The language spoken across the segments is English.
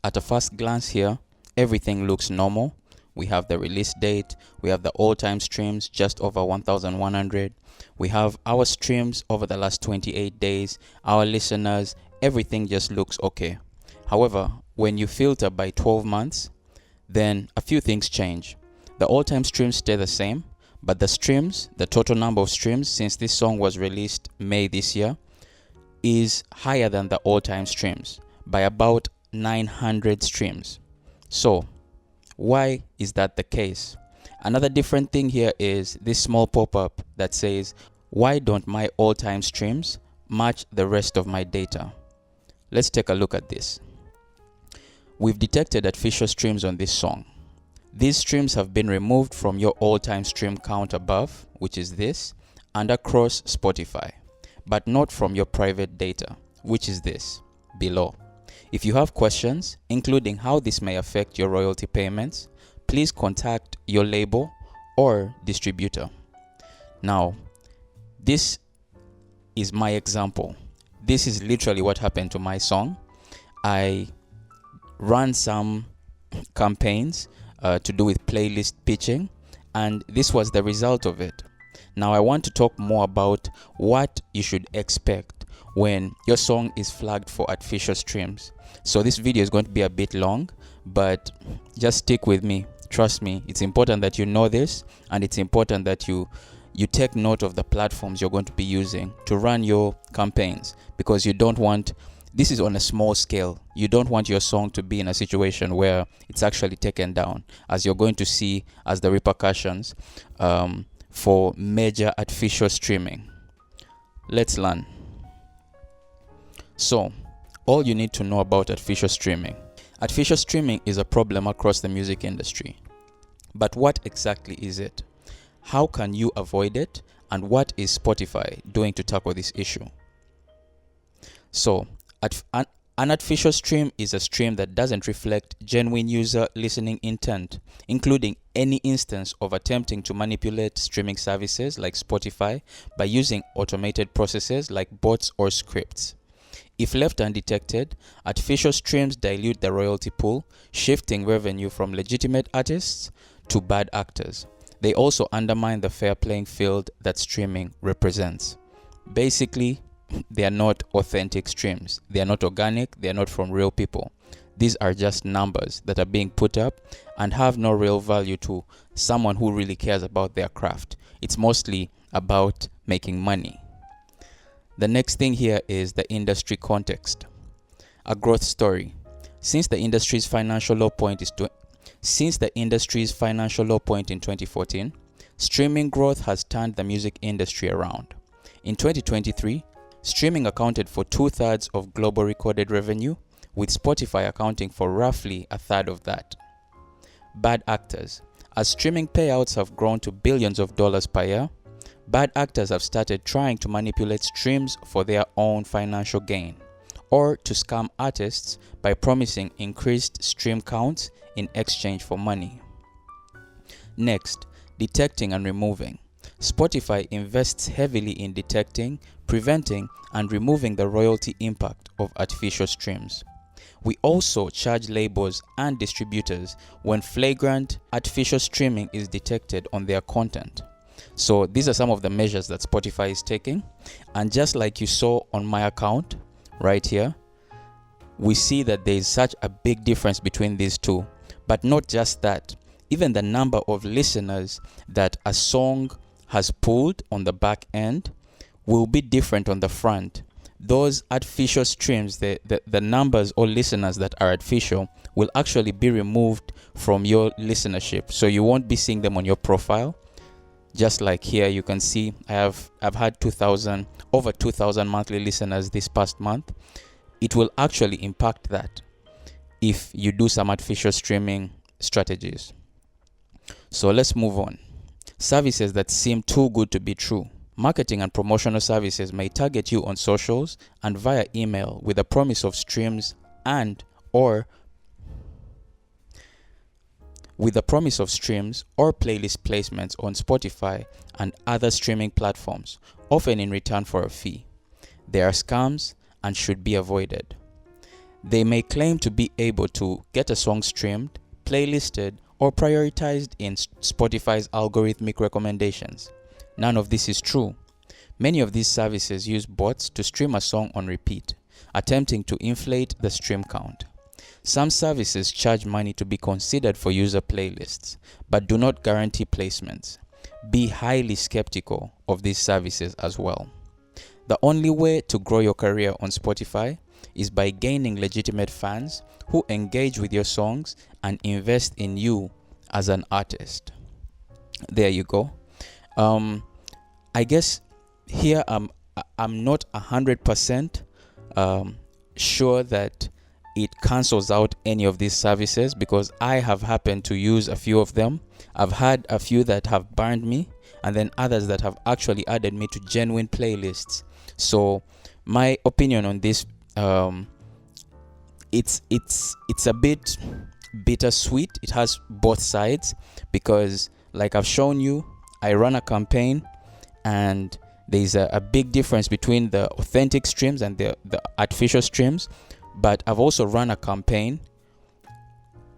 At a first glance here, everything looks normal. We have the release date, we have the all-time streams just over 1,100. We have our streams over the last 28 days, our listeners, everything just looks okay. However, when you filter by 12 months, then a few things change. The all-time streams stay the same, but the streams, the total number of streams since this song was released May this year, is higher than the all-time streams by about 900 streams. So, why is that the case? Another different thing here is this small pop-up that says, why don't my all-time streams match the rest of my data? Let's take a look at this. We've detected artificial streams on this song. These streams have been removed from your all-time stream count above, which is this, and across Spotify, but not from your private data, which is this, below. If you have questions, including how this may affect your royalty payments, please contact your label or distributor. Now, this is my example. This is literally what happened to my song. I ran some campaigns to do with playlist pitching, and this was the result of it. Now I want to talk more about what you should expect when your song is flagged for artificial streams. So this video is going to be a bit long, but just stick with me. Trust me, it's important that you know this, and it's important that you take note of the platforms you're going to be using to run your campaigns, because you don't want, this is on a small scale, you don't want your song to be in a situation where it's actually taken down, as you're going to see as the repercussions for major artificial streaming. Let's learn. So, all you need to know about artificial streaming. Artificial streaming is a problem across the music industry. But what exactly is it? How can you avoid it? And what is Spotify doing to tackle this issue? So, an artificial stream is a stream that doesn't reflect genuine user listening intent, including any instance of attempting to manipulate streaming services like Spotify by using automated processes like bots or scripts. If left undetected, artificial streams dilute the royalty pool, shifting revenue from legitimate artists to bad actors. They also undermine the fair playing field that streaming represents. Basically, they are not authentic streams. They are not organic. They are not from real people. These are just numbers that are being put up and have no real value to someone who really cares about their craft. It's mostly about making money. The next thing here is the industry context. A growth story. Since the industry's financial low point in 2014, streaming growth has turned the music industry around. In 2023, streaming accounted for 2/3 of global recorded revenue, with Spotify accounting for roughly 1/3 of that. Bad actors. As streaming payouts have grown to billions of dollars per year, bad actors have started trying to manipulate streams for their own financial gain, or to scam artists by promising increased stream counts in exchange for money. Next, detecting and removing. Spotify invests heavily in detecting, preventing, and removing the royalty impact of artificial streams. We also charge labels and distributors when flagrant artificial streaming is detected on their content. So these are some of the measures that Spotify is taking. And just like you saw on my account right here, we see that there is such a big difference between these two. But not just that, even the number of listeners that a song has pulled on the back end will be different on the front. Those artificial streams, the numbers or listeners that are artificial will actually be removed from your listenership. So you won't be seeing them on your profile. Just like here, you can see I've had over 2,000 monthly listeners this past month. It will actually impact that if you do some artificial streaming strategies. So let's move on. Services that seem too good to be true. Marketing and promotional services may target you on socials and via email with a promise of streams or playlist placements on Spotify and other streaming platforms, often in return for a fee. They are scams and should be avoided. They may claim to be able to get a song streamed, playlisted, or prioritized in Spotify's algorithmic recommendations. None of this is true. Many of these services use bots to stream a song on repeat, attempting to inflate the stream count. Some services charge money to be considered for user playlists, but do not guarantee placements. Be highly skeptical of these services as well. The only way to grow your career on Spotify is by gaining legitimate fans who engage with your songs and invest in you as an artist. There you go. I guess here I'm not 100% sure that it cancels out any of these services, because I have happened to use a few of them. I've had a few that have burned me, and then others that have actually added me to genuine playlists. So my opinion on this, it's a bit bittersweet. It has both sides, because like I've shown you, I run a campaign, and there's a big difference between the authentic streams and the artificial streams. But I've also run a campaign,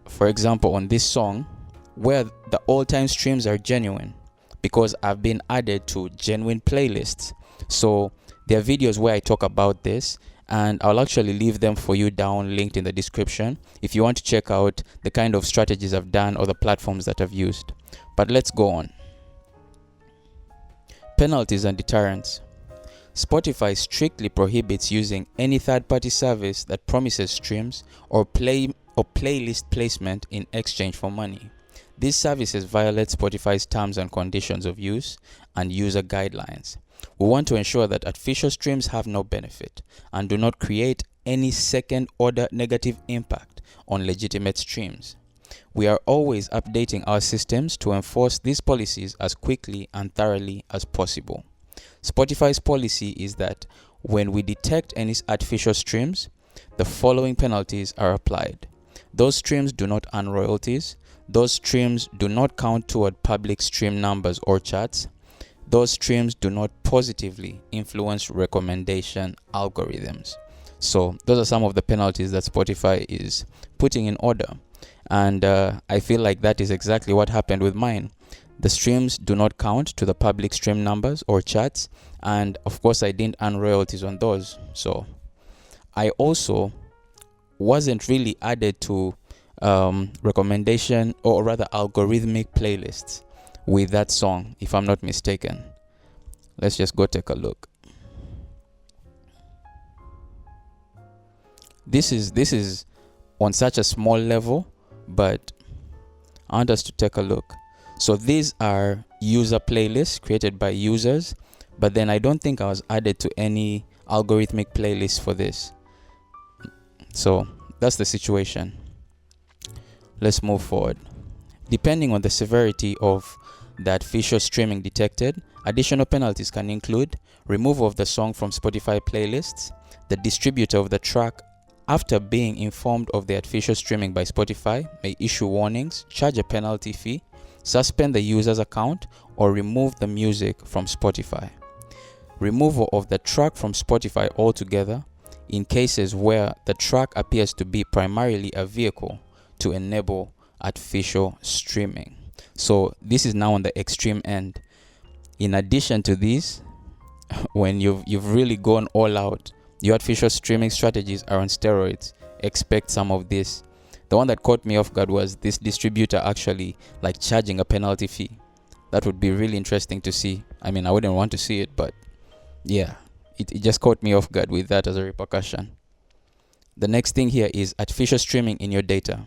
for example, on this song, where the all-time streams are genuine, because I've been added to genuine playlists. So there are videos where I talk about this, and I'll actually leave them for you down, linked in the description, if you want to check out the kind of strategies I've done or the platforms that I've used. But let's go on. Penalties and deterrents. Spotify strictly prohibits using any third-party service that promises streams or playlist placement in exchange for money. These services violate Spotify's terms and conditions of use and user guidelines. We want to ensure that artificial streams have no benefit and do not create any second-order negative impact on legitimate streams. We are always updating our systems to enforce these policies as quickly and thoroughly as possible. Spotify's policy is that when we detect any artificial streams, the following penalties are applied. Those streams do not earn royalties. Those streams do not count toward public stream numbers or charts. Those streams do not positively influence recommendation algorithms. So those are some of the penalties that Spotify is putting in order. And I feel like that is exactly what happened with mine. The streams do not count to the public stream numbers or charts, and of course I didn't earn royalties on those. So I also wasn't really added to recommendation, or rather algorithmic playlists with that song, if I'm not mistaken. Let's just go take a look. This is on such a small level, but I want us to take a look. So these are user playlists created by users, but then I don't think I was added to any algorithmic playlist for this. So that's the situation. Let's move forward. Depending on the severity of the artificial streaming detected, additional penalties can include removal of the song from Spotify playlists. The distributor of the track, after being informed of the artificial streaming by Spotify, may issue warnings, charge a penalty fee, suspend the user's account, or remove the music from Spotify. Removal of the track from Spotify altogether in cases where the track appears to be primarily a vehicle to enable artificial streaming. So this is now on the extreme end. In addition to this, when you've really gone all out, your artificial streaming strategies are on steroids. Expect some of this. The one that caught me off guard was this distributor actually like charging a penalty fee. That would be really interesting to see. I mean, I wouldn't want to see it, but yeah, it just caught me off guard with that as a repercussion. The next thing here is artificial streaming in your data.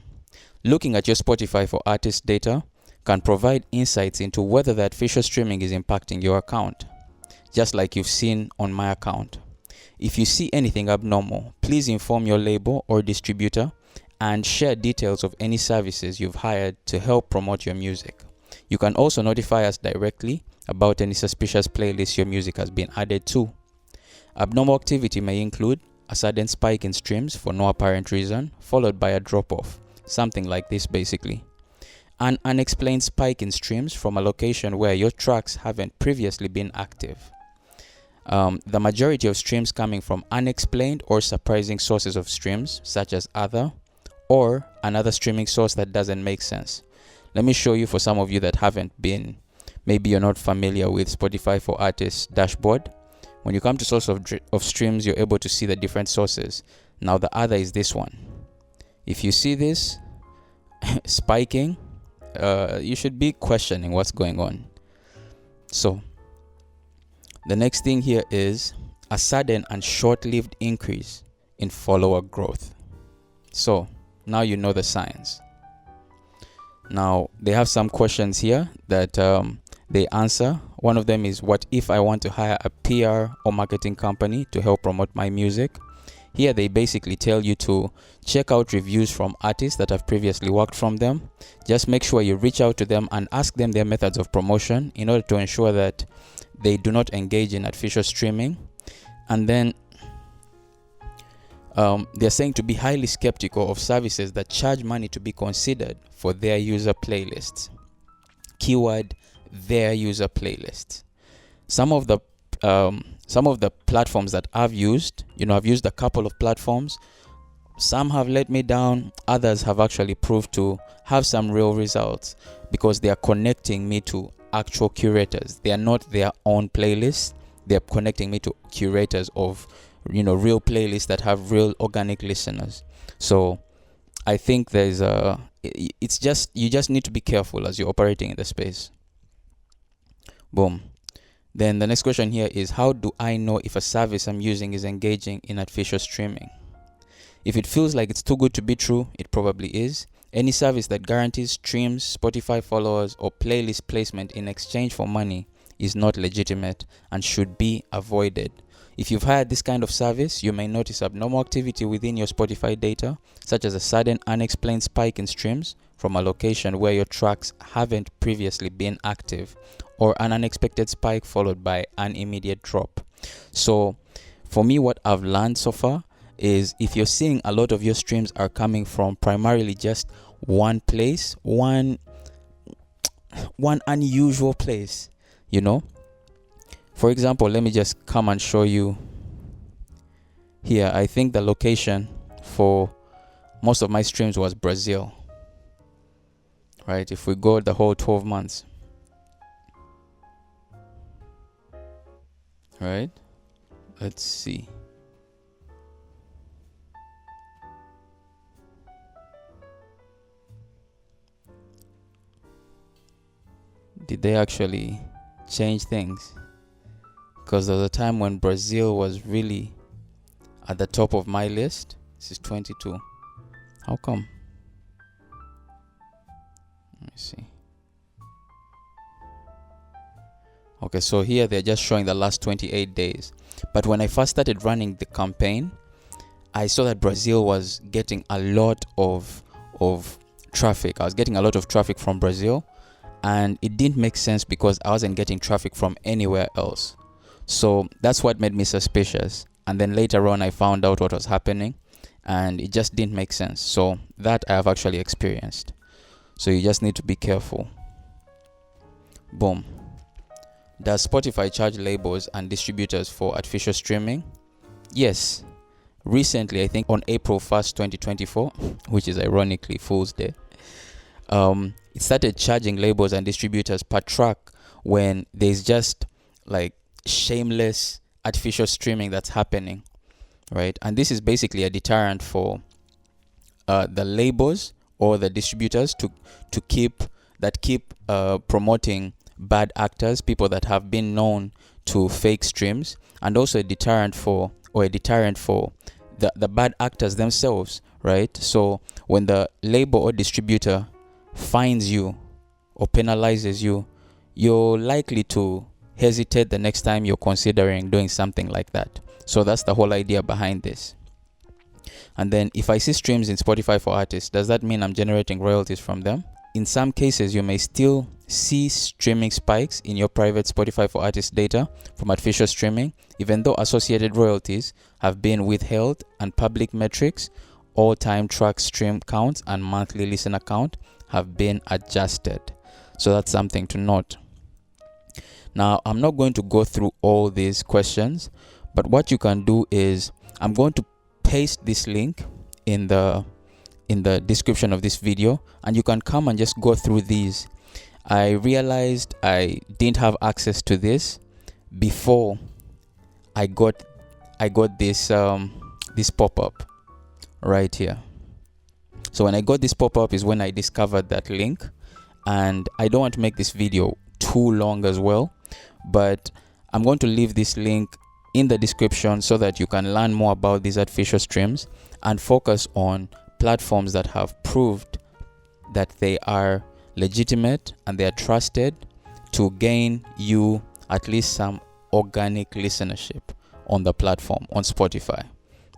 Looking at your Spotify for artist data can provide insights into whether the artificial streaming is impacting your account, just like you've seen on my account. If you see anything abnormal, please inform your label or distributor and share details of any services you've hired to help promote your music. You can also notify us directly about any suspicious playlists your music has been added to. Abnormal activity may include a sudden spike in streams for no apparent reason, followed by a drop-off, something like this basically. An unexplained spike in streams from a location where your tracks haven't previously been active. The majority of streams coming from unexplained or surprising sources of streams, such as other or another streaming source that doesn't make sense. Let me show you for some of you that haven't been, maybe you're not familiar with Spotify for Artists dashboard. When you come to source of streams, you're able to see the different sources. Now the other is this one. If you see this spiking, you should be questioning what's going on. So the next thing here is a sudden and short-lived increase in follower growth. So now you know the signs. Now they have some questions here that they answer. One of them is, what if I want to hire a PR or marketing company to help promote my music? Here they basically tell you to check out reviews from artists that have previously worked from them. Just make sure you reach out to them and ask them their methods of promotion in order to ensure that they do not engage in artificial streaming. And then they're saying to be highly skeptical of services that charge money to be considered for their user playlists. Keyword, their user playlists. Some of the platforms that I've used, I've used a couple of platforms. Some have let me down. Others have actually proved to have some real results because they are connecting me to actual curators. They are not their own playlists. They're connecting me to curators of, real playlists that have real organic listeners. So I think you just need to be careful as you're operating in the space. Boom. Then the next question here is, how do I know if a service I'm using is engaging in artificial streaming? If it feels like it's too good to be true, it probably is. Any service that guarantees streams, Spotify followers, or playlist placement in exchange for money is not legitimate and should be avoided. If you've hired this kind of service, you may notice abnormal activity within your Spotify data, such as a sudden unexplained spike in streams from a location where your tracks haven't previously been active, or an unexpected spike followed by an immediate drop. So for me, what I've learned so far is, if you're seeing a lot of your streams are coming from primarily just one place, one unusual place, For example, let me just come and show you here. I think the location for most of my streams was Brazil. Right? If we go the whole 12 months. Right? Let's see. Did they actually change things? Because there was a time when Brazil was really at the top of my list. This is 22. How come? Let me see. Okay, so here they're just showing the last 28 days. But when I first started running the campaign, I saw that Brazil was getting a lot of traffic. I was getting a lot of traffic from Brazil, and it didn't make sense because I wasn't getting traffic from anywhere else. So that's what made me suspicious. And then later on, I found out what was happening, and it just didn't make sense. So that I have actually experienced. So you just need to be careful. Boom. Does Spotify charge labels and distributors for artificial streaming? Yes. Recently, I think on April 1st, 2024, which is ironically Fool's Day, it started charging labels and distributors per track when there's just like shameless artificial streaming that's happening, right? And this is basically a deterrent for the labels or the distributors to keep promoting bad actors, people that have been known to fake streams, and also a deterrent for the bad actors themselves, right? So when the label or distributor fines you or penalizes you, you're likely to hesitate the next time you're considering doing something like that. So that's the whole idea behind this. And then if I see streams in Spotify for Artists, does that mean I'm generating royalties from them? In some cases, you may still see streaming spikes in your private Spotify for Artists data from artificial streaming, even though associated royalties have been withheld and public metrics, all-time track stream counts, and monthly listener count have been adjusted. So that's something to note. Now, I'm not going to go through all these questions, but what you can do is I'm going to paste this link in the description of this video, and you can come and just go through these. I realized I didn't have access to this before I got this this pop-up right here. So when I got this pop-up is when I discovered that link, and I don't want to make this video too long as well, but I'm going to leave this link in the description so that you can learn more about these artificial streams and focus on platforms that have proved that they are legitimate and they are trusted to gain you at least some organic listenership on the platform, on Spotify.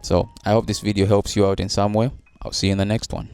So I hope this video helps you out in some way. I'll see you in the next one.